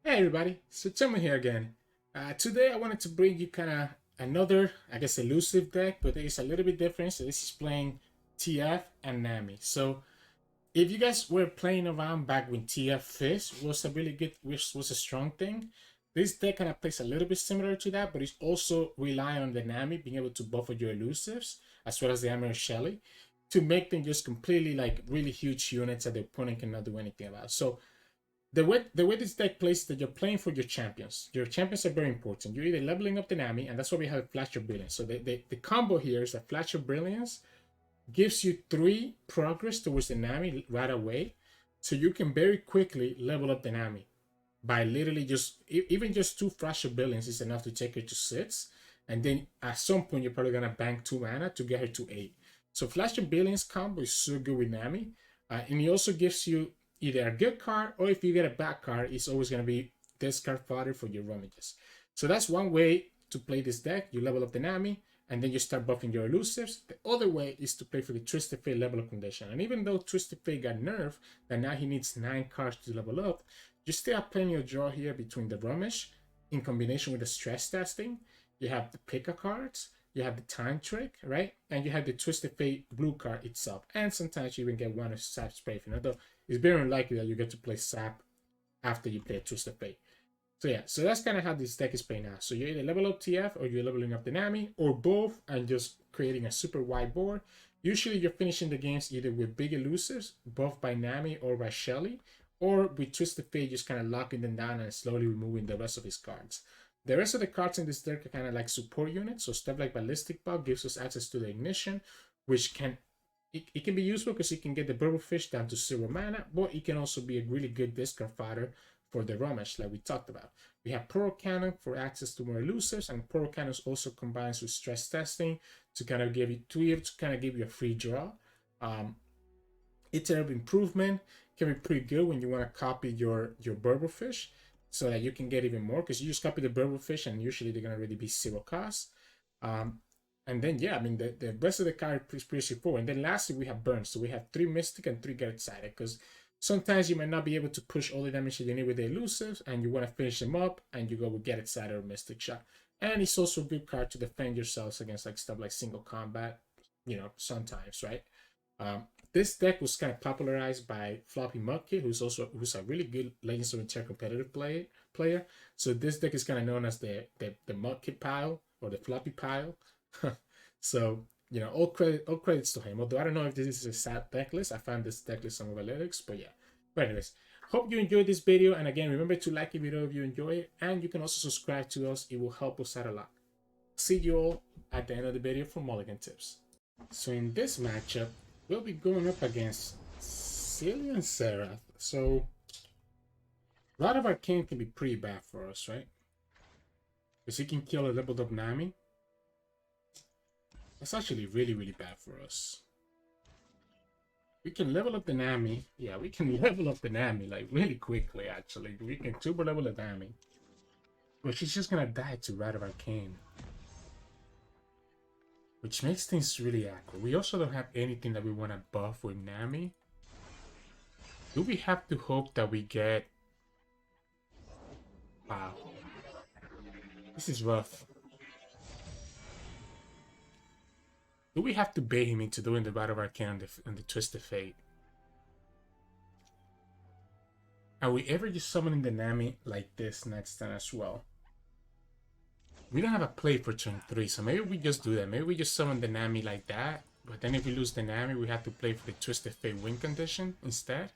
Hey everybody, Sirturmund here again. Today I wanted to bring you kind of another, I guess, elusive deck, but it's a little bit different. So this is playing TF and Nami. So if you guys were playing around back when TF Fizz was a really good, which was a strong thing, this deck kind of plays a little bit similar to that, but it's also relying on the Nami being able to buffer your elusives as well as the Emerald Shelly to make them just completely like really huge units that the opponent cannot do anything about. So the way this deck plays is that you're playing for your champions. Your champions are very important. You're either leveling up the Nami, and that's why we have Flash of Brilliance. So the combo here is that Flash of Brilliance gives you 3 progress towards the Nami right away. So you can very quickly level up the Nami by literally just, even just 2 Flash of Brilliance is enough to take her to 6. And then at some point, you're probably going to bank 2 mana to get her to 8. So Flash of Brilliance combo is so good with Nami. And he also gives you either a good card, or if you get a bad card, it's always going to be discard fodder for your rummage. So that's one way to play this deck. You level up the Nami, and then you start buffing your elusives. The other way is to play for the Twisted Fate level up condition. And even though Twisted Fate got nerfed, that now he needs 9 cards to level up, you still have plenty of draw here between the rummage in combination with the stress testing. You have the pick a cards, you have the time trick, right? And you have the Twisted Fate blue card itself. And sometimes you even get one of Sap Spray, although it's very unlikely that you get to play Sap after you play a Twisted Fate. So yeah, so that's kind of how this deck is playing out. So you either level up TF or you're leveling up the Nami, or both, and just creating a super wide board. Usually you're finishing the games either with big elusives, both by Nami or by Shelly, or with Twisted Fate just kind of locking them down and slowly removing the rest of his cards. The rest of the cards in this deck are kind of like support units. So stuff like Ballistic Bug gives us access to the Ignition, which can it can be useful because you can get the Burblefish down to 0 mana, but it can also be a really good discard fodder for the Rummage, like we talked about. We have Pearl Cannon for access to more elusives, and Pearl Cannon also combines with stress testing to kind of give you a free draw. Iterative Improvement can be pretty good when you want to copy your Burblefish, so that you can get even more, because you just copy the Burblefish and usually they're gonna really be 0 cost. And then yeah, I mean the rest of the card is pretty straightforward. And then lastly we have Burn. So we have 3 Mystic and 3 Get Excited, because sometimes you might not be able to push all the damage that you need with the elusives and you want to finish them up, and you go with Get Excited or Mystic Shot. And it's also a good card to defend yourselves against like stuff like single combat, sometimes, right? This deck was kind of popularized by FloppyMudkip, who's a really good Legends of Runeterra competitive player. So this deck is kind of known as the Mudkip pile, or the Floppy pile. So all credits to him. Although I don't know if this is a sad deck list. I found this deck list on Analytics, but yeah. But anyways, hope you enjoyed this video, and again, remember to like the video if you enjoy it, and you can also subscribe to us. It will help us out a lot. See you all at the end of the video for Mulligan tips. So in this matchup, we'll be going up against Zilean Xerath. So Rod of Arcane can be pretty bad for us, right? Because he can kill a leveled up Nami. That's actually really, really bad for us. We can level up the Nami. Yeah, we can level up the Nami like really quickly, actually. We can super level the Nami. But she's just gonna die to Rod of Arcane, which makes things really awkward. We also don't have anything that we want to buff with Nami. Do we have to hope that we get... Wow. This is rough. Do we have to bait him into doing the Rod of Arcane on the Twisted Fate? Are we ever just summoning the Nami like this next time as well? We don't have a play for turn 3, so maybe we just do that. Maybe we just summon the Nami like that, but then if we lose the Nami, we have to play for the Twisted Fate win condition instead.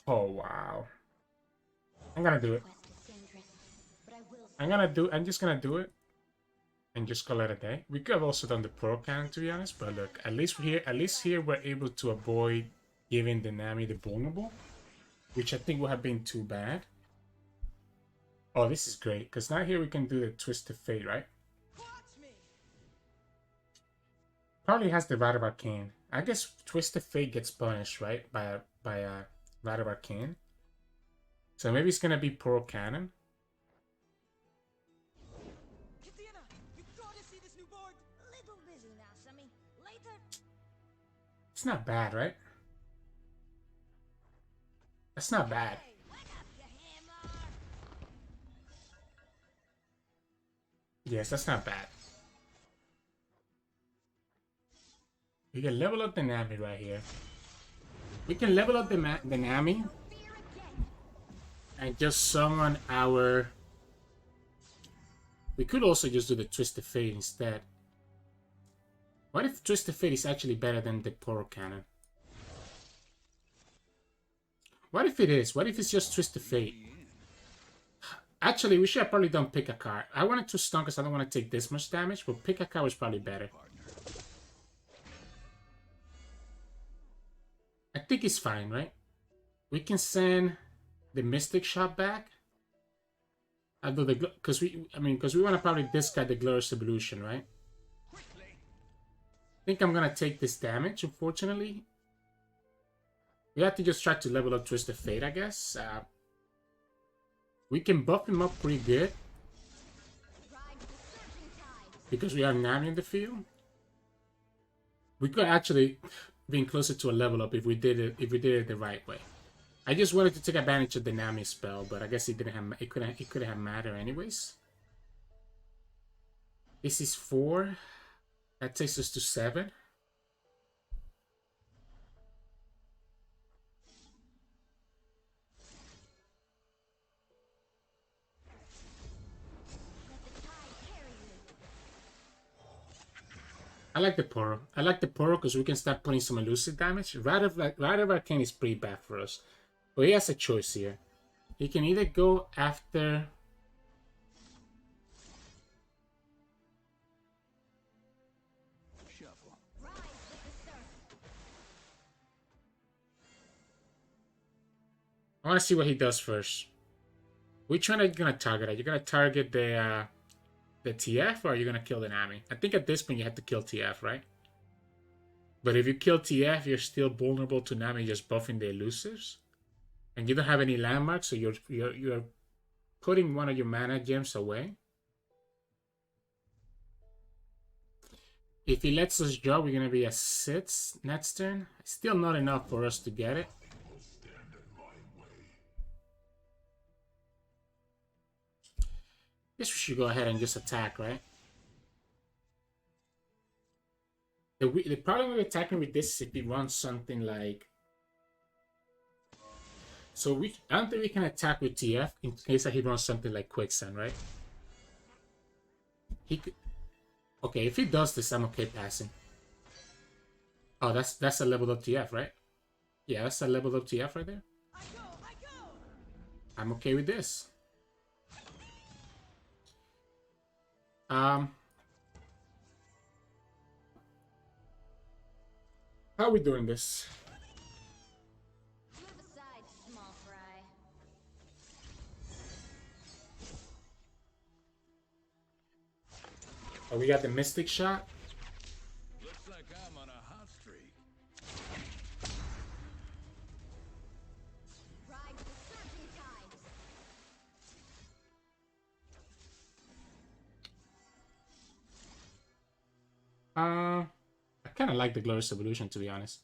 Oh, wow. I'm gonna do it. I'm just gonna do it and just call it a day. We could have also done the Pearl Cannon, to be honest, but look, at least here we're able to avoid giving the Nami the vulnerable, which I think would have been too bad. Oh, this is great, because now here we can do the Twisted Fate, right? Probably has the Rod of Arcane. I guess Twisted Fate gets punished, right? By Rod of Arcane. So maybe it's gonna be Pearl Cannon. It's not bad, right? That's not bad. Yes, that's not bad. We can level up the Nami right here. We can level up the Nami and just summon our... We could also just do the Twisted Fate instead. What if Twisted Fate is actually better than the Poro Cannon? What if it is? What if it's just Twisted Fate? Actually, we should have probably done Pick a Card. I wanted to stun because I don't want to take this much damage, but Pick a Card was probably better. I think it's fine, right? We can send the Mystic Shot back. Although the because we want to probably discard the Glorious Evolution, right? I think I'm gonna take this damage. Unfortunately, we have to just try to level up Twisted Fate, I guess. We can buff him up pretty good because we have Nami in the field. We could actually be closer to a level up if we did it the right way. I just wanted to take advantage of the Nami spell, but I guess it couldn't have mattered anyways. This is 4. That takes us to 7. I like the Poro. I like the Poro because we can start putting some elusive damage. Rite of Arcane is pretty bad for us. But he has a choice here. He can either go after... I want to see what he does first. Which one are you going to target? Are you going to target the TF or are you going to kill the Nami? I think at this point you have to kill TF, right? But if you kill TF, you're still vulnerable to Nami just buffing the elusives. And you don't have any landmarks, so you're putting one of your mana gems away. If he lets us draw, we're going to be a 6 next turn. Still not enough for us to get it. Guess we should go ahead and just attack, right? The problem with attacking with this is if he runs something like... So I don't think we can attack with TF in case that he runs something like Quicksand, right? He could... Okay, if he does this, I'm okay passing. Oh, that's a leveled up TF, right? Yeah, that's a leveled up TF right there. I'm okay with this. How are we doing this? Move aside, small fry. Oh, we got the Mystic Shot. Looks like I'm on a hot streak. Ride the surging tides. I kind of like the Glorious Evolution, to be honest.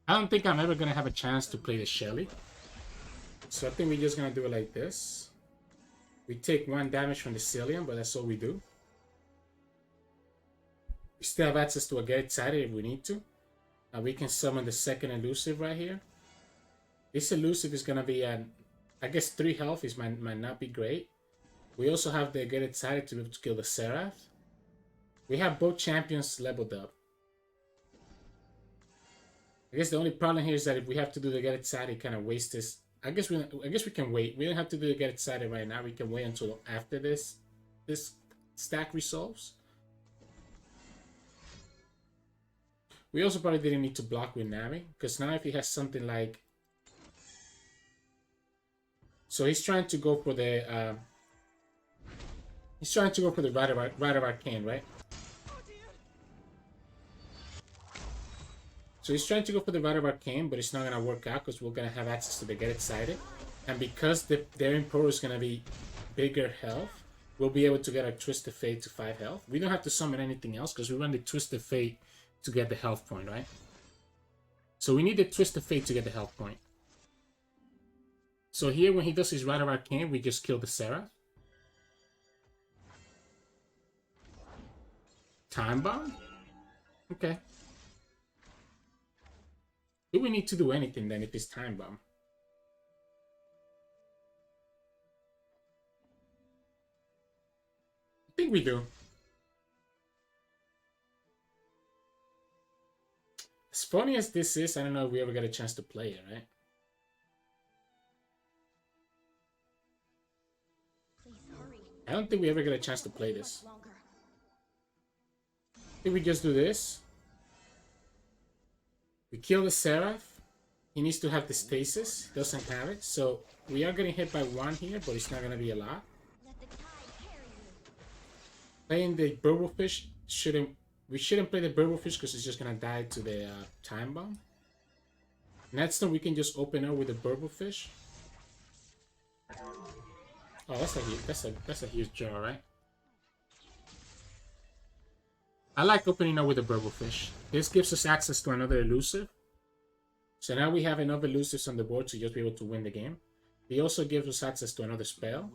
I don't think I'm ever going to have a chance to play the Shelly. So I think we're just going to do it like this. We take 1 damage from the Zilean, but that's all we do. We still have access to a Get Excited if we need to. We can summon the second elusive right here. This elusive is going to be at, I guess 3 health might not be great. We also have the Get Excited to be able to kill the Xerath. We have both champions leveled up. I guess the only problem here is that if we have to do the Get Excited, kind of waste this. I guess we can wait. We don't have to do the Get Excited right now. We can wait until after this stack resolves. We also probably didn't need to block with Nami, because now if he has something like... So he's trying to go for the... He's trying to go for the Rite of Arcane, right? So he's trying to go for the Rite of Arcane, but it's not going to work out because we're going to have access to the Get Excited. And because their Emperor is going to be bigger health, we'll be able to get our Twisted Fate to 5 health. We don't have to summon anything else because we run the Twisted Fate to get the health point, right? So we need the Twisted Fate to get the health point. So here when he does his Rite of Arcane, we just kill the Xerath. Time bomb? Okay. Do we need to do anything then if it's time bomb? I think we do. As funny as this is, I don't know if we ever get a chance to play it, right? Please hurry. I don't think we ever get a chance to play this. Longer. I think we just do this. We kill the Xerath. He needs to have the stasis. Doesn't have it. So we are getting hit by one here, but it's not going to be a lot. Let the tide carry you. Playing the Burblefish shouldn't... We shouldn't play the Burblefish because it's just going to die to the Time Bomb. Next time we can just open up with the Burblefish. Oh, that's a huge draw, right? I like opening up with the Burblefish. This gives us access to another elusive. So now we have enough elusives on the board to just be able to win the game. He also gives us access to another spell.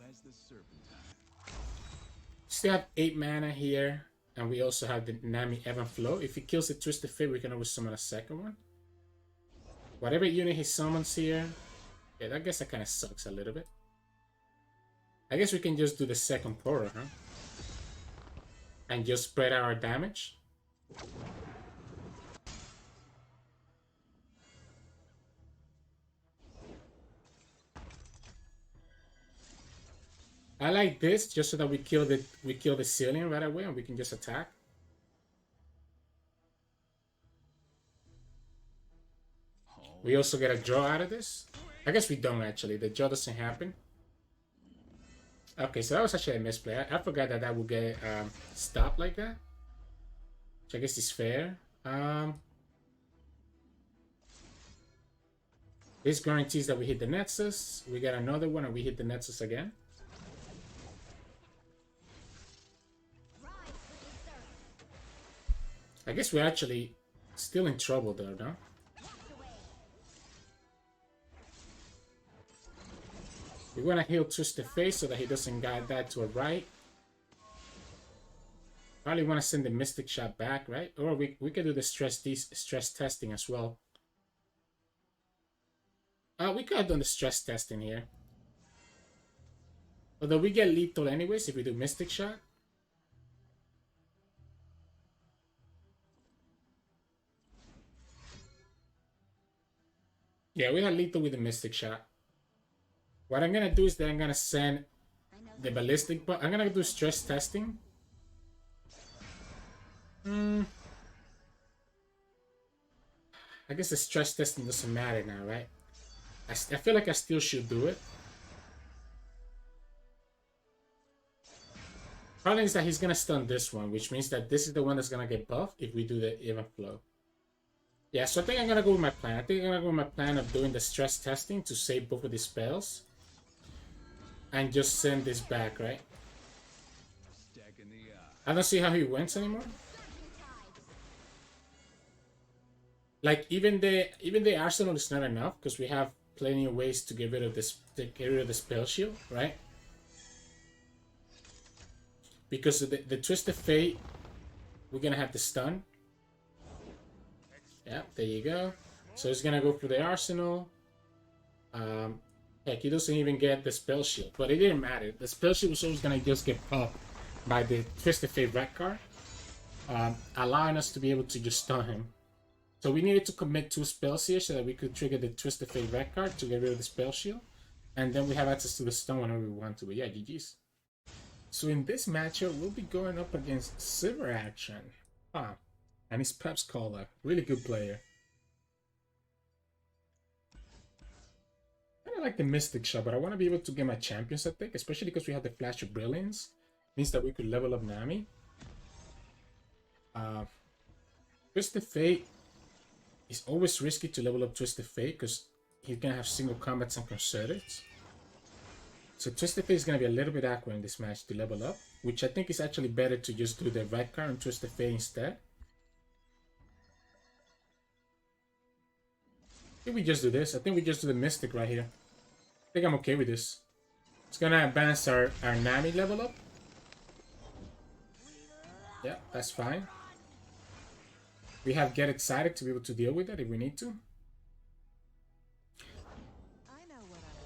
Still have 8 mana here. And we also have the Nami Ebb and Flow. If he kills the Twisted Fate, we can always summon a second one. Whatever unit he summons here... Yeah, I guess that kind of sucks a little bit. I guess we can just do the second Portal, huh? And just spread out our damage. I like this just so that we kill the Zilean right away and we can just attack. We also get a draw out of this. I guess we don't actually. The draw doesn't happen. Okay, so that was actually a misplay. I forgot that would get stopped like that. Which I guess is fair. This guarantees that we hit the Nexus. We get another one and we hit the Nexus again. I guess we're actually still in trouble there, no? We want to heal Twisted Fate so that he doesn't guide that to a right. Probably want to send the Mystic Shot back, right? Or we can do the stress testing as well. We could have done the stress testing here. Although we get lethal anyways if we do Mystic Shot. Yeah, we had lethal with the Mystic Shot. What I'm gonna do is that I'm gonna send the ballistic, but I'm gonna do stress testing. I guess the stress testing doesn't matter now, right? I feel like I still should do it. Problem is that he's gonna stun this one, which means that this is the one that's gonna get buffed if we do the even flow. Yeah, so I think I'm gonna go with my plan. I think I'm gonna go with my plan of doing the stress testing to save both of these spells. And just send this back, right? I don't see how he wins anymore. Like even the arsenal is not enough because we have plenty of ways to get rid of this, to get rid of the spell shield, right? Because of the Twisted Fate, we're gonna have the stun. Yeah, there you go. So he's gonna go for the arsenal. Heck, he doesn't even get the spell shield, but it didn't matter. The spell shield was always gonna just get popped by the Twisted Fate red card, allowing us to be able to just stun him. So we needed to commit 2 spells here so that we could trigger the Twisted Fate red card to get rid of the spell shield, and then we have access to the stun whenever we want to. But yeah, GG's. So in this matchup, we'll be going up against Sivir Akshan. And his Peps Caller, really good player. I like the Mystic Shot, but I want to be able to get my champions, I think, especially because we have the Flash of Brilliance. Means that we could level up Nami. Twisted Fate is always risky to level up Twisted Fate because he's gonna have single combats and concerted. So Twisted Fate is gonna be a little bit awkward in this match to level up, which I think is actually better to just do the red card and Twisted Fate instead. I think we just do this. I think we just do the Mystic right here. I think I'm okay with this. It's gonna advance our Nami level up. Yeah, that's fine. We have Get Excited to be able to deal with that if we need to. I know what I'm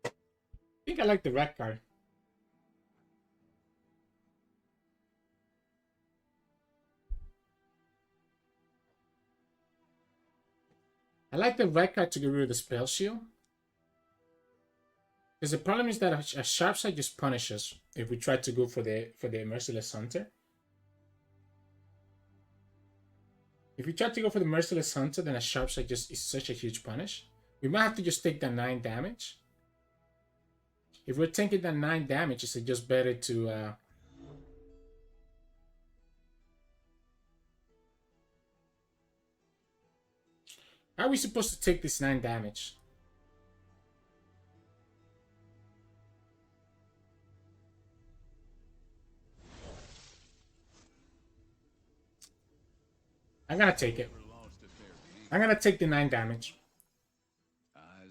worth. I think I like the red card. I like the red card to get rid of the spell shield. Because the problem is that a sharp side just punishes if we try to go for the Merciless Hunter. If we try to go for the Merciless Hunter, then a sharp side just is such a huge punish. We might have to just take that 9 damage. If we're taking that 9 damage, it's just better to how are we supposed to take this 9 damage? I'm gonna take it. I'm gonna take the 9 damage.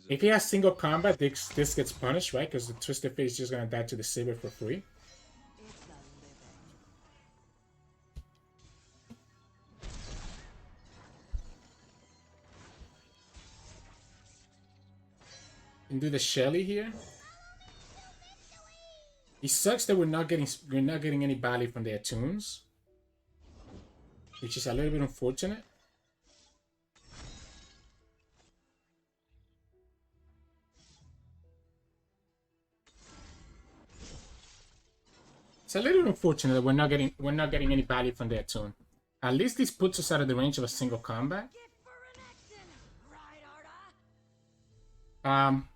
If he has single combat, this gets punished, right? Because the Twisted Fate is just gonna die to the Sivir for free. And do the Shelly here. It sucks that we're not getting any value from the attunes, which is a little bit unfortunate. It's a little unfortunate that we're not getting any value from the attune. At least this puts us out of the range of a single combat.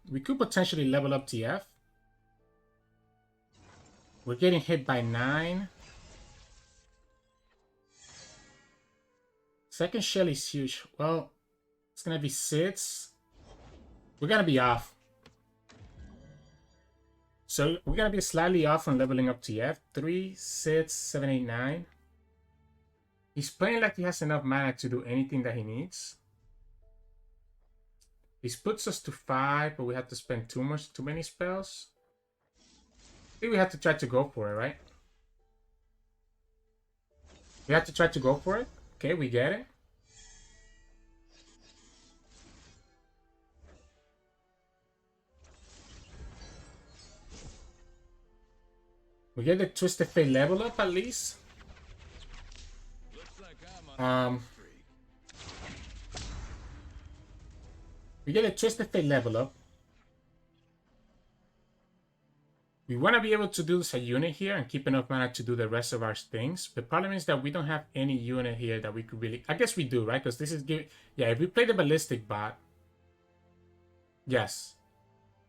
We could potentially level up TF. We're getting hit by 9. Second shell is huge. Well, it's gonna be 6. We're gonna be off. So we're gonna be slightly off on leveling up TF. 3, 6, 7, 8, 9. He's playing like he has enough mana to do anything that he needs. This puts us to 5, but we have to spend too many spells. I think we have to try to go for it, right? We have to try to go for it. Okay, we get it. We get the Twisted Fate level up at least. We get a Twisted Fate level up. We want to be able to do this a unit here and keep enough mana to do the rest of our things. The problem is that we don't have any unit here that we could really... I guess we do, right? Because this is giving... Yeah, if we play the Ballistic bot... Yes.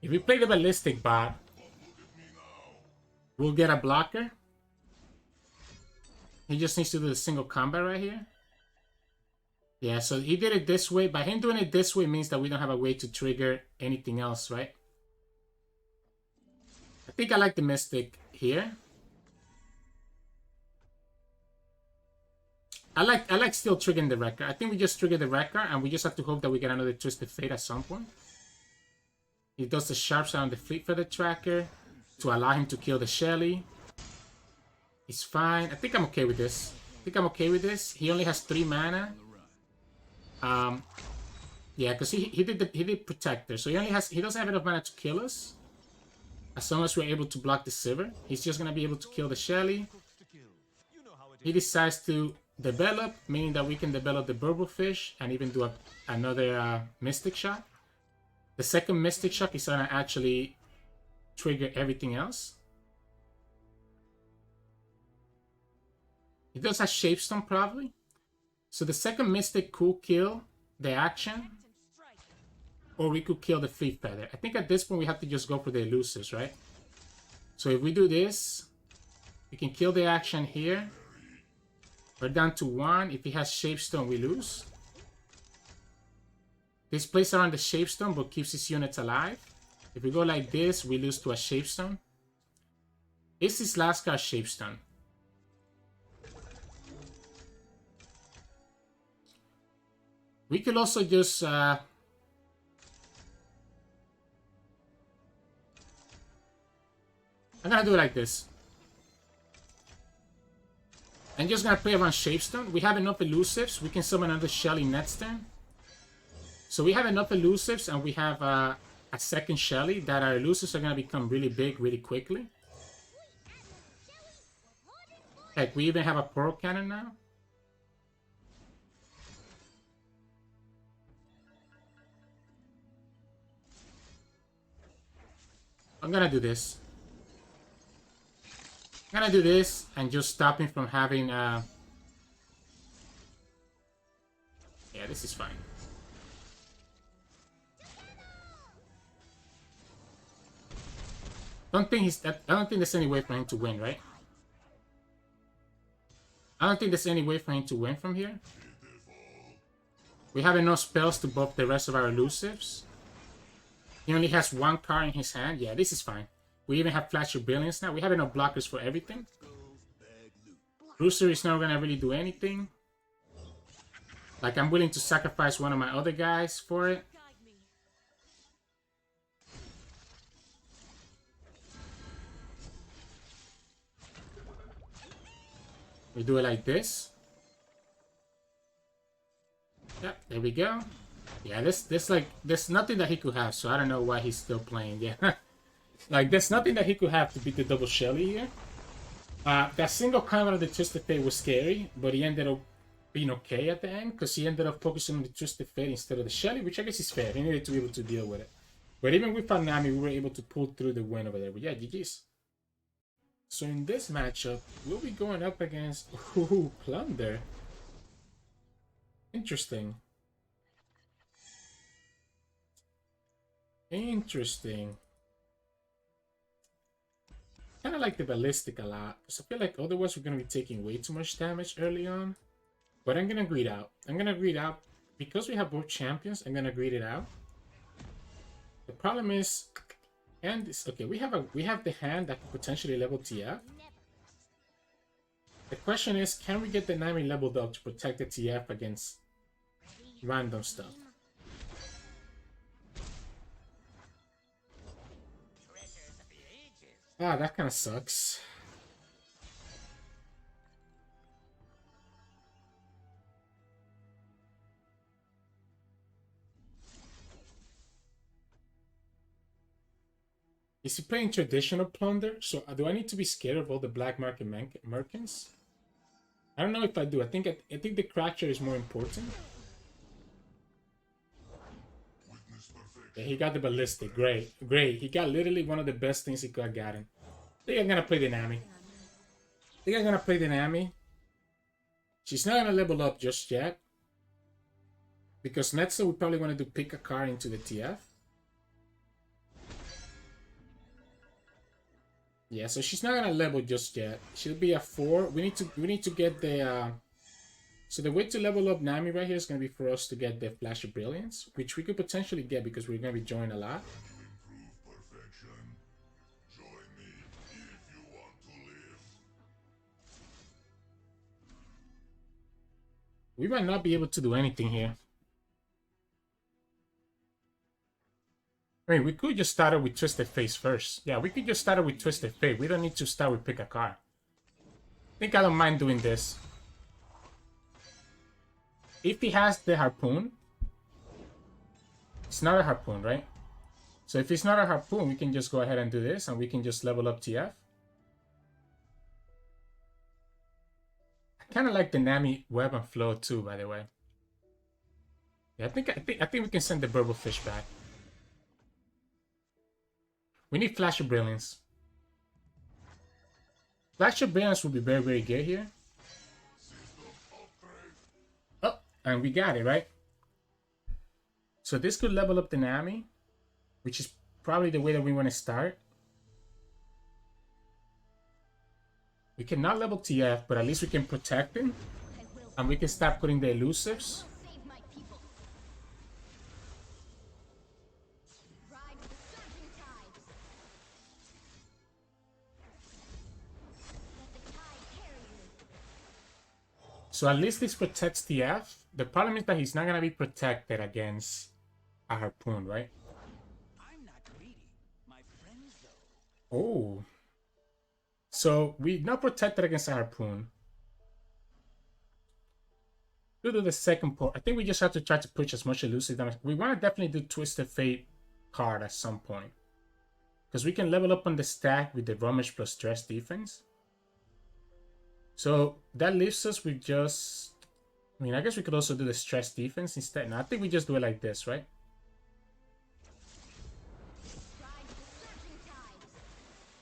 If we play the Ballistic bot, we'll get a blocker. He just needs to do the single combat right here. Yeah, so he did it this way. By him doing it this way means that we don't have a way to trigger anything else, right? I think I like the Mystic here. I like still triggering the Wrecker. I think we just trigger the Wrecker and we just have to hope that we get another Twisted Fate at some point. He does the Sharp Side on the Fleet Feather Tracker to allow him to kill the Shelly. It's fine. I think I'm okay with this. He only has 3 mana. Yeah, because he did Protector, so he doesn't have enough mana to kill us. As long as we're able to block the Sivir, he's just gonna be able to kill the Shelly. He decides to develop, meaning that we can develop the Burblefish and even do another Mystic Shot. The second Mystic Shot is gonna actually trigger everything else. He does have Shapestone probably. So the second Mystic could kill the action. Or we could kill the Fleet Feather. I think at this point we have to just go for the elusives, right? So if we do this, we can kill the action here. We're down to 1. If he has Shapestone, we lose. This plays around the Shapestone but keeps his units alive. If we go like this, we lose to a Shapestone. Is his last card Shapestone? We could also just... I'm gonna do it like this. I'm just gonna play around Shapestone. We have enough elusives. We can summon another Shelly next turn. So we have enough elusives, and we have a second Shelly that our elusives are gonna become really big really quickly. Heck, we even have a Pearl Cannon now. I'm gonna do this. I'm gonna do this and just stop him from having yeah, this is fine. I don't think there's any way for him to win, right? I don't think there's any way for him to win from here. We have enough spells to buff the rest of our elusives. He only has one card in his hand. Yeah, this is fine. We even have Flash of Brilliance now. We have enough blockers for everything. Rooster is not gonna really do anything. Like, I'm willing to sacrifice one of my other guys for it. We do it like this. Yep, there we go. Yeah, there's nothing that he could have, so I don't know why he's still playing. Yeah, like there's nothing that he could have to beat the double Shelly here. That single combat of the Twisted Fate was scary, but he ended up being okay at the end because he ended up focusing on the Twisted Fate instead of the Shelly, which I guess is fair. He needed to be able to deal with it. But even with Nami, we were able to pull through the win over there. But yeah, GG's. So in this matchup, we'll be going up against Plunder. Interesting. Interesting. Kind of like the Ballistic a lot, because I feel like otherwise we're going to be taking way too much damage early on. But I'm going to greed out. I'm going to greed out. Because we have both champions, I'm going to greed it out. The problem is, and this, okay, we have the hand that could potentially level TF. The question is, can we get the Nami leveled up to protect the TF against random stuff? Ah, that kind of sucks. Is he playing traditional Plunder? So do I need to be scared of all the black market merkins? I don't know if I do. I think the Cratcher is more important. Yeah, he got the Ballistic. Great. Great. He got literally one of the best things he could have gotten. I think I'm gonna play the Nami. She's not gonna level up just yet. Because Netza would probably want to pick a card into the TF. Yeah, so she's not gonna level just yet. She'll be a 4. We need to get the so the way to level up Nami right here is gonna be for us to get the Flash of Brilliance, which we could potentially get because we're gonna be joined a lot. We might not be able to do anything here. I mean, we could just start it with Twisted Fate first. Yeah, we could just start it with Twisted Fate. We don't need to start with pick a card. I think I don't mind doing this. If he has the Harpoon, it's not a Harpoon, right? So if it's not a Harpoon, we can just go ahead and do this, and we can just level up TF. I kind of like the Nami weapon flow too, by the way. Yeah, I think we can send the Burblefish back. We need Flash of Brilliance. Flash of Brilliance would be very, very good here. Oh, and we got it, right? So this could level up the Nami, which is probably the way that we want to start. We cannot level TF, but at least we can protect him. And we can start putting the elusives. So at least this protects TF. The problem is that he's not going to be protected against a Harpoon, right? I'm not greedy. My friends, though. Oh. So we're not protected against a Harpoon. We'll do the second part. I think we just have to try to push as much elusive damage. We want to definitely do Twisted Fate card at some point. Because we can level up on the stack with the Rummage plus Stress defense. So that leaves us with just... I mean, I guess we could also do the Stress defense instead. No, I think we just do it like this, right?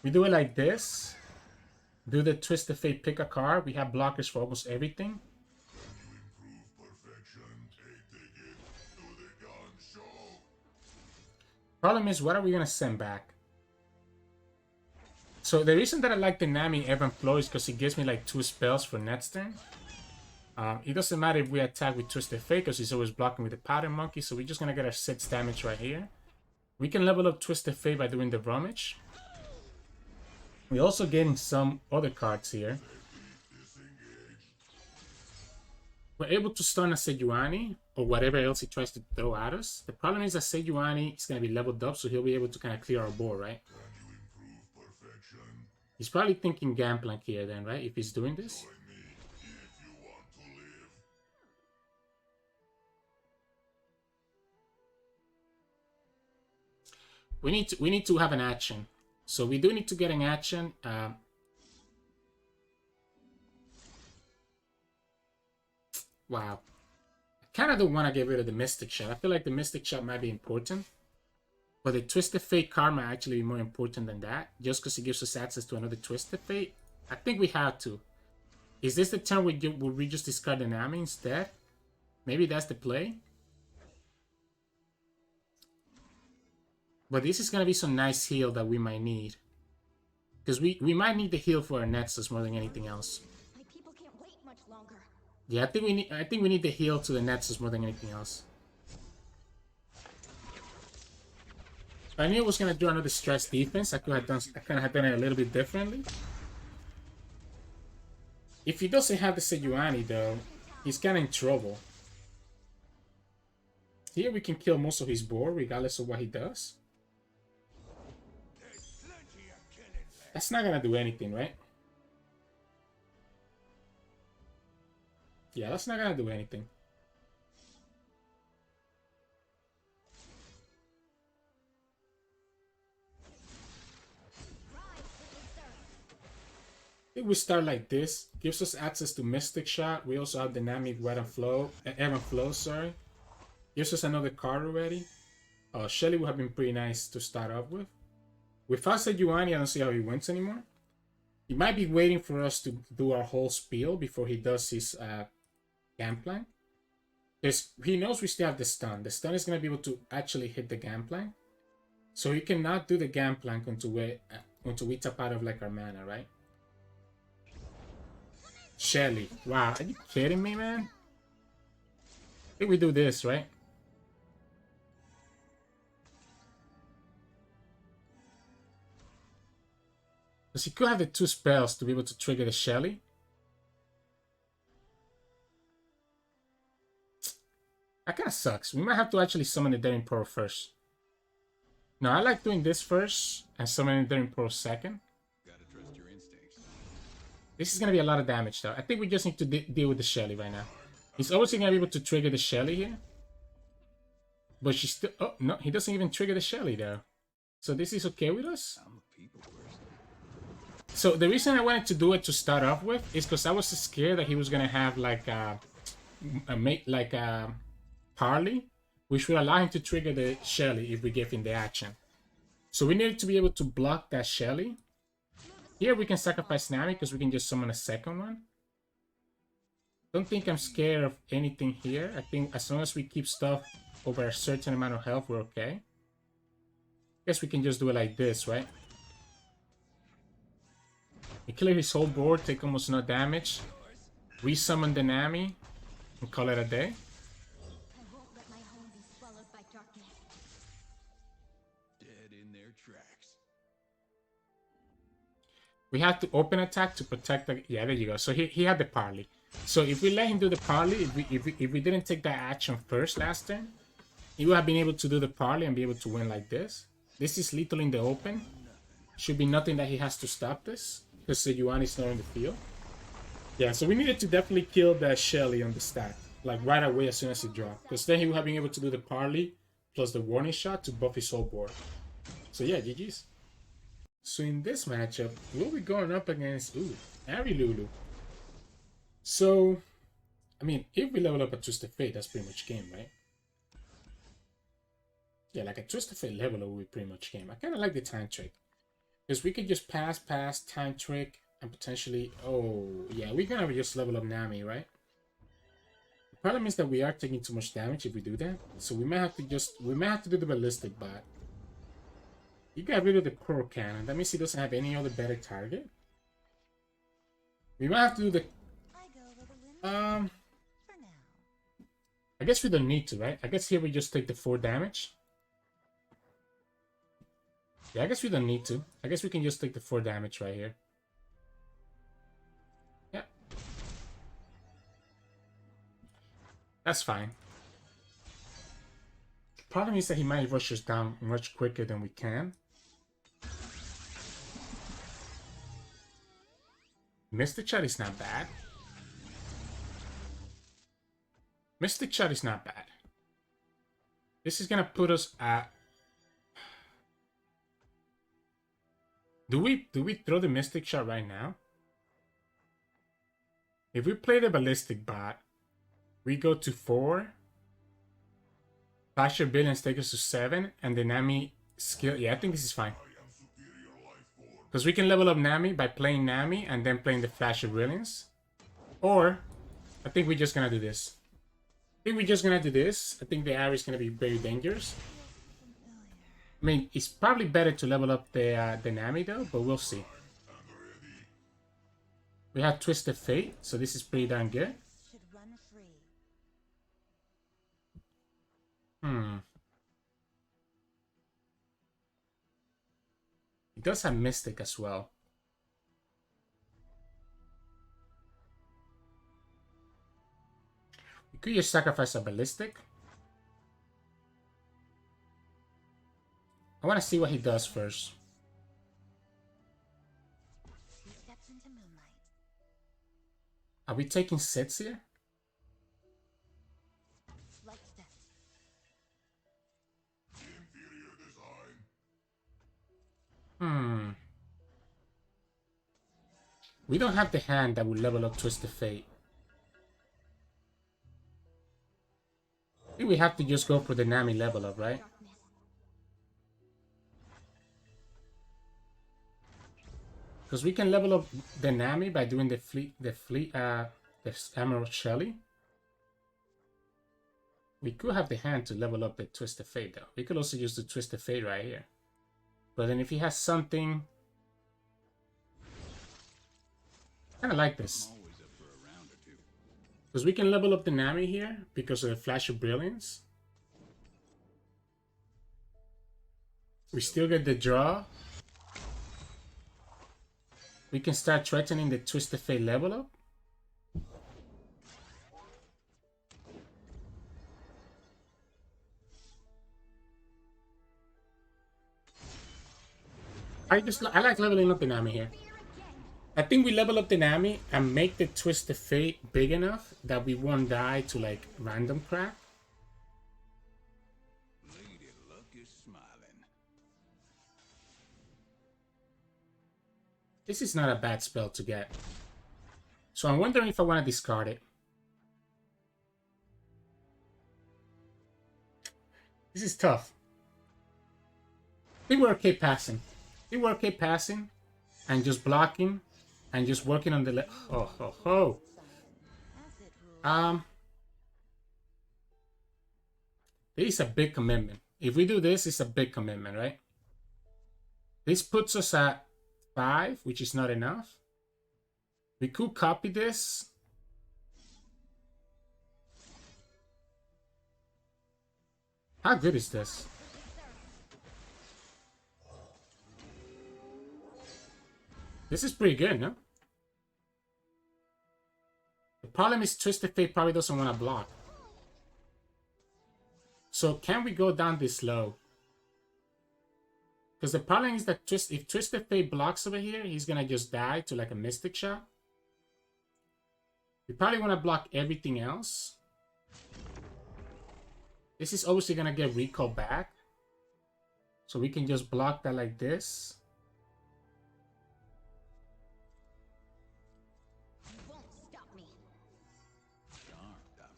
We do it like this. Do the Twisted Fate, pick a card. We have blockers for almost everything. Problem is, what are we going to send back? So the reason that I like the Nami Ebb and Flow is because it gives me like 2 spells for next turn. It doesn't matter if we attack with Twisted Fate because he's always blocking with the Powder Monkey. So we're just going to get our 6 damage right here. We can level up Twisted Fate by doing the Rummage. We're also getting some other cards here. We're able to stun a Sejuani or whatever else he tries to throw at us. The problem is that Sejuani is going to be leveled up, so he'll be able to kind of clear our board, right? He's probably thinking Gangplank here then, right? If he's doing this. We need to have an action. So we do need to get an action. Wow. I kind of don't want to get rid of the Mystic Shot. I feel like the Mystic Shot might be important. But the Twisted Fate card might actually be more important than that. Just because it gives us access to another Twisted Fate. I think we have to. Is this the turn where we just discard the Nami instead? Maybe that's the play. But this is going to be some nice heal that we might need. Because we might need the heal for our Nexus more than anything else. My people can't wait much longer. Yeah, I think we need the heal to the Nexus more than anything else. I knew I was gonna do another Stress defense. I kind of have done it a little bit differently. If he doesn't have the Sejuani though, he's kinda in trouble. Here we can kill most of his board regardless of what he does. That's not gonna do anything, right? Yeah, that's not gonna do anything. If we start like this, gives us access to Mystic Shot. We also have the Nami Ebb and Flow, sorry. Gives us another card already. Shelly would have been pretty nice to start off with. Without Sejuani, I don't see how he wins anymore. He might be waiting for us to do our whole spiel before he does his Gangplank. Because he knows we still have the stun. The stun is going to be able to actually hit the Gangplank. So he cannot do the Gangplank until we tap out of like our mana, right? Shelly. Wow, are you kidding me, man? I think we do this, right? Because he could have the 2 spells to be able to trigger the Shelly. That kind of sucks. We might have to actually summon the Daring Pearl first. No, I like doing this first and summoning the Daring Pearl second. Gotta trust your instincts. This is going to be a lot of damage though. I think we just need to deal with the Shelly right now. He's obviously going to be able to trigger the Shelly here. But she's still... Oh, no, he doesn't even trigger the Shelly though. So this is okay with us? I'm a people person. So the reason I wanted to do it to start off with is because I was scared that he was going to have like a Parley, which would allow him to trigger the Shelly if we give him the action. So we needed to be able to block that Shelly. Here we can sacrifice Nami because we can just summon a second one. Don't think I'm scared of anything here. I think as long as we keep stuff over a certain amount of health, we're okay. Guess we can just do it like this, right? We clear his whole board, take almost no damage. We summon the Nami and call it a day. I won't let my home be swallowed by darkness. Dead in their tracks. We have to open attack to protect the... Yeah, there you go. So he had the Parley. So if we let him do the Parley, if we didn't take that action first last turn, he would have been able to do the Parley and be able to win like this. This is lethal in the open. Should be nothing that he has to stop this. Because Sejuani is not in the field. Yeah, so we needed to definitely kill the Shelly on the stack. like right away as soon as he dropped. Because then he would have been able to do the parley plus the warning shot to buff his whole board. So yeah, GG's. So in this matchup, we'll be going up against Ahri Lulu. So, I mean, if we level up a Twisted Fate, that's pretty much game, right? Yeah, like a Twisted Fate level up will be pretty much game. I kind of like the time trick. Because we could just pass, time trick, and potentially... Oh, yeah, we're gonna just level up Nami, right? The problem is that we are taking too much damage if we do that. So we might have to do the ballistic bot. You got rid of the core cannon. That means he doesn't have any other better target. We might have to do the... I guess we don't need to, right? I guess here we just take the 4 damage. Yeah, I guess we don't need to. I guess we can just take the 4 damage right here. Yeah. That's fine. Problem is that he might rush us down much quicker than we can. Mystic Shot is not bad. Mystic Shot is not bad. This is gonna put us at... Do we throw the Mystic Shot right now? If we play the Ballistic Bot, we go to 4. Flasher Billions take us to 7, and the Nami skill... Yeah, I think this is fine. Because we can level up Nami by playing Nami and then playing the Flasher Brilliance. Or, I think we're just gonna do this. I think the Ahri is gonna be very dangerous. I mean, it's probably better to level up the Nami though, but we'll see. We have Twisted Fate, so this is pretty darn good. It does have Mystic as well. We could just sacrifice a Ballistic. I want to see what he does first. Are we taking sets here? We don't have the hand that will level up Twisted Fate. I think we have to just go for the Nami level up, right? Because we can level up the Nami by doing the Emerald Shelly. We could have the hand to level up the Twisted Fate though. We could also use the Twisted Fate right here. But then if he has something... I kind of like this. Because we can level up the Nami here because of the Flash of Brilliance. We still get the draw. We can start threatening the Twisted Fate level up. I like leveling up the Nami here. I think we level up the Nami and make the Twisted Fate big enough that we won't die to like random crap. Lady Luck is smiling. This is not a bad spell to get. So I'm wondering if I want to discard it. This is tough. I think we're okay passing. And just blocking and just working on the left. This is a big commitment. If we do this, it's a big commitment, right? This puts us at 5, which is not enough. We could copy this. How good is this? This is pretty good, no? The problem is Twisted Fate probably doesn't want to block. So can we go down this low? Because the problem is that if Twisted Fate blocks over here, he's going to just die to like a Mystic Shot. We probably want to block everything else. This is obviously gonna get recall back. So we can just block that like this.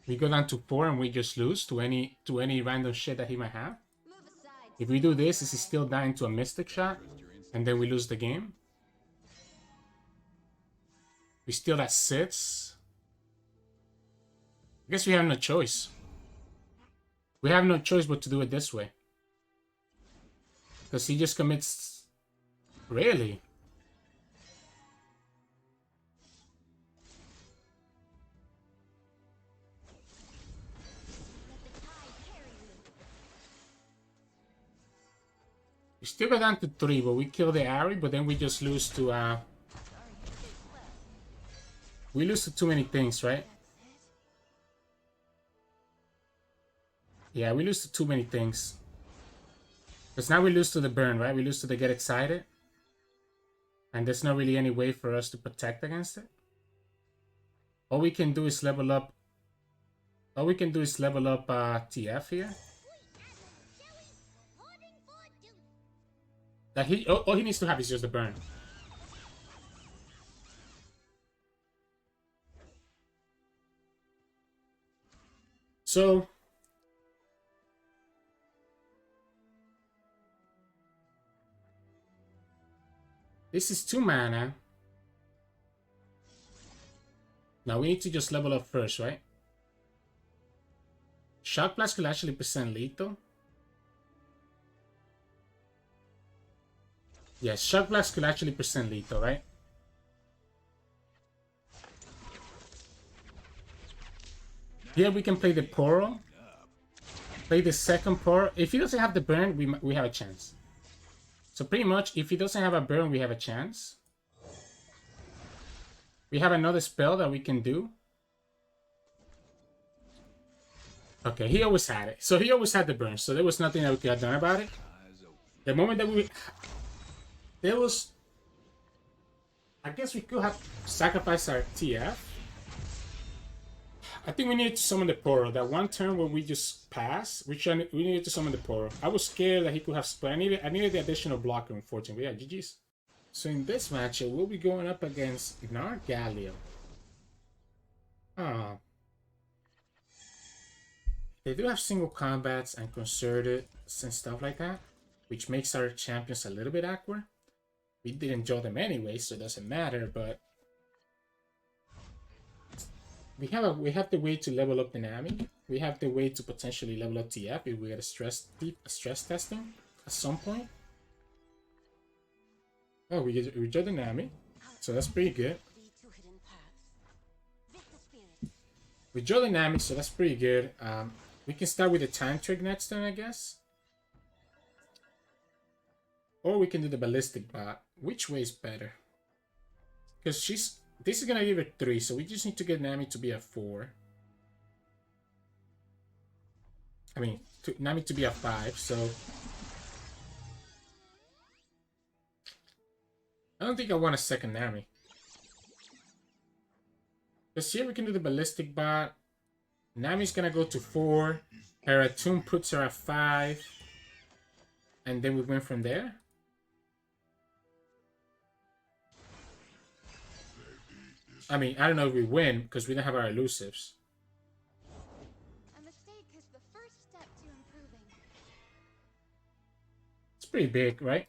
We go down to 4 and we just lose to any random shit that he might have. If we do this is still dying to a Mystic Shot, and then we lose the game. We still at 6. I guess we have no choice. We have no choice but to do it this way. Because he just commits... Really? We still go down to 3, but we kill the Ahri, but then we just lose to... We lose to too many things, right? Yeah, we lose to too many things. Because now we lose to the burn, right? We lose to the get excited. And there's not really any way for us to protect against it. All we can do is level up... All we can do is level up TF here. That he... All he needs to have is just the burn. So... This is 2 mana. Now we need to just level up first, right? Shock Blast could actually present lethal. Yes, Shock Blast could actually present lethal, right? Here we can play the Poro. Play the second Poro. If he doesn't have the burn, we have a chance. So pretty much, if he doesn't have a burn, we have a chance. We have another spell that we can do. Okay, he always had it. So he always had the burn. So there was nothing that we could have done about it. The moment that we... There was... I guess we could have sacrificed our TF. I think we needed to summon the Poro. That one turn when we just pass, we needed to summon the Poro. I was scared that he could have split. I needed the additional blocker, unfortunately. Yeah, GG's. So in this matchup, we'll be going up against Gnar Galio. They do have single combats and concerted and stuff like that, which makes our champions a little bit awkward. We didn't draw them anyway, so it doesn't matter, but we have the way to level up the Nami. We have the way to potentially level up TF if we get a stress testing at some point. Oh, we draw the Nami, so that's pretty good. We draw the Nami, so that's pretty good. We can start with the time trick next turn, I guess. Or we can do the ballistic bot. Which way is better? Because this is gonna give it 3, so we just need to get Nami to be a 4. I mean, Nami to be a 5, so... I don't think I want a second Nami. Because here we can do the ballistic bot. Nami's gonna go to 4. Her Attune puts her at 5. And then we win from there. I mean, I don't know if we win because we don't have our elusives. A mistake is the first step to improving. It's pretty big, right?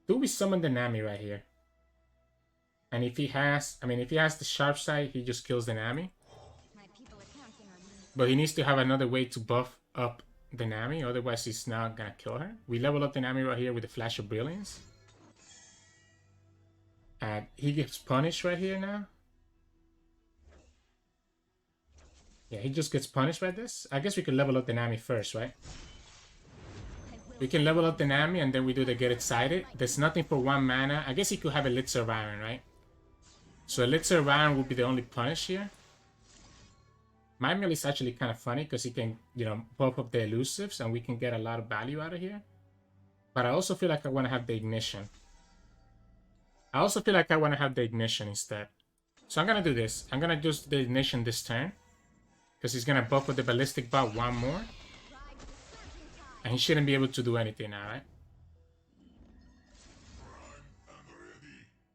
Do we summon the Nami right here? And if he has, if he has the sharp side, he just kills the Nami. My people are counting on me. But he needs to have another way to buff up the Nami, otherwise he's not gonna kill her. We level up the Nami right here with the Flash of Brilliance. And he gets punished right here now. Yeah, he just gets punished by this. I guess we could level up the Nami first, right? We can level up the Nami and then we do the get excited. There's nothing for 1 mana. I guess he could have Elixir of Iron, right? So Elixir of Iron would be the only punish here. My mill is actually kind of funny because he can, buff up the elusives and we can get a lot of value out of here. But I also feel like I want to have the Ignition. Instead. So I'm gonna do this. I'm gonna just the ignition this turn. Because he's gonna buff with the ballistic bot one more. And he shouldn't be able to do anything now, right?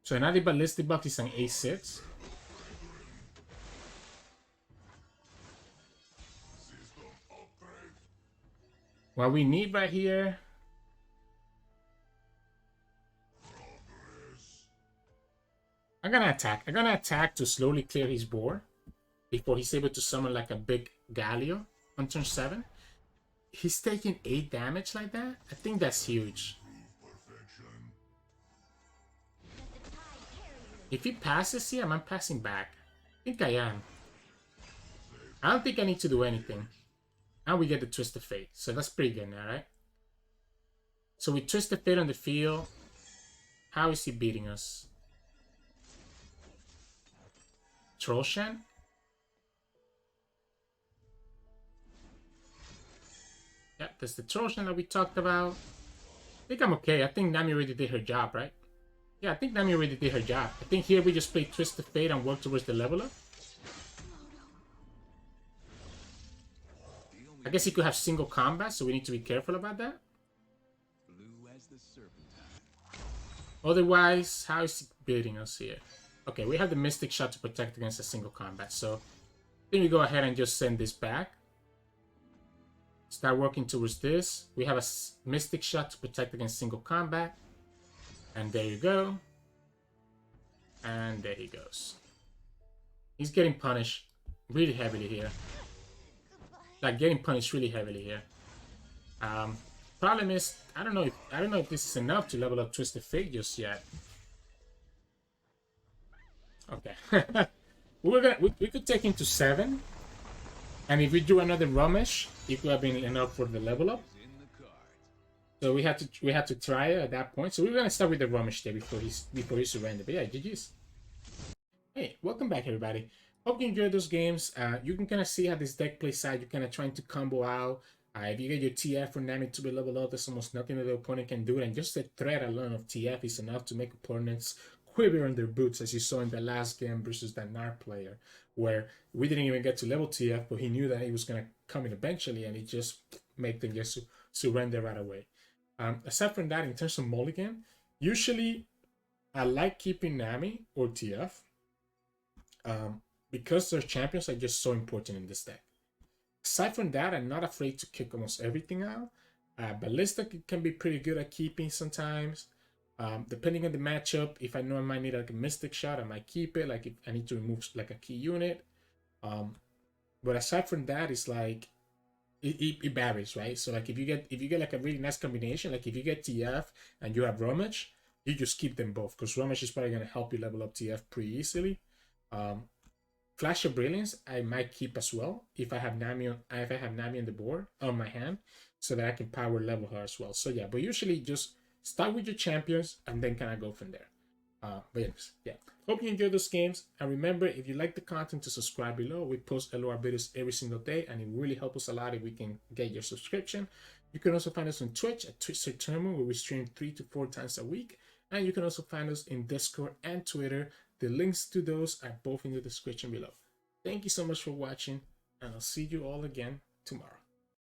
So now the ballistic buff is an A6. What we need right here. I'm gonna attack. I'm gonna attack to slowly clear his board before he's able to summon like a big Galio on turn 7. He's taking 8 damage like that. I think that's huge. If he passes here, am I passing back? I think I am. I don't think I need to do anything. And we get the Twisted Fate. So that's pretty good now, right? So we Twisted Fate on the field. How is he beating us? Trollshan? Yeah, that's the Trollshan that we talked about. I think I'm okay. I think Nami already did her job, right? Yeah, I think Nami already did her job. I think here we just play Twisted Fate and work towards the level up. I guess he could have single combat, so we need to be careful about that. Otherwise, how is he beating us here? Okay, we have the Mystic Shot to protect against a single combat, so I think we go ahead and just send this back. Start working towards this. We have a Mystic Shot to protect against single combat. And there you go. And there he goes. He's getting punished really heavily here. Like getting punished really heavily here. Problem is, I don't know if this is enough to level up Twisted Fate just yet. Okay. we could take him to 7. And if we do another Ramesh, it could have been enough for the level up. So we had to try it at that point. So we're gonna start with the Ramesh there before he surrendered. But yeah, GG's. Hey, welcome back everybody. Hope you enjoyed those games. You can kind of see how this deck plays out. You're kind of trying to combo out. If you get your TF for Nami to be leveled up, there's almost nothing that the opponent can do. And just the threat alone of TF is enough to make opponents quiver on their boots, as you saw in the last game versus that Gnar player, where we didn't even get to level TF, but he knew that he was going to come in eventually, and he just made them just surrender right away. Aside from that, in terms of mulligan, usually I like keeping Nami or TF because their champions are just so important in this deck. Aside from that, I'm not afraid to kick almost everything out. Ballistic can be pretty good at keeping sometimes. Depending on the matchup, if I know I might need like a Mystic Shot, I might keep it. Like if I need to remove like a key unit. But aside from that, it's like it varies, right? So like if you get like a really nice combination, like if you get TF and you have Ramesh, you just keep them both because Ramesh is probably gonna help you level up TF pretty easily. Flash of Brilliance, I might keep as well if I have Nami on the board on my hand, so that I can power level her as well. So yeah, but usually just start with your champions and then kind of go from there. But anyways, yeah. Hope you enjoyed those games. And remember, if you like the content, to subscribe below. We post LOR videos every single day, and it really helps us a lot if we can get your subscription. You can also find us on Twitch at Sirturmund, where we stream 3 to 4 times a week. And you can also find us in Discord and Twitter. The links to those are both in the description below. Thank you so much for watching, and I'll see you all again tomorrow.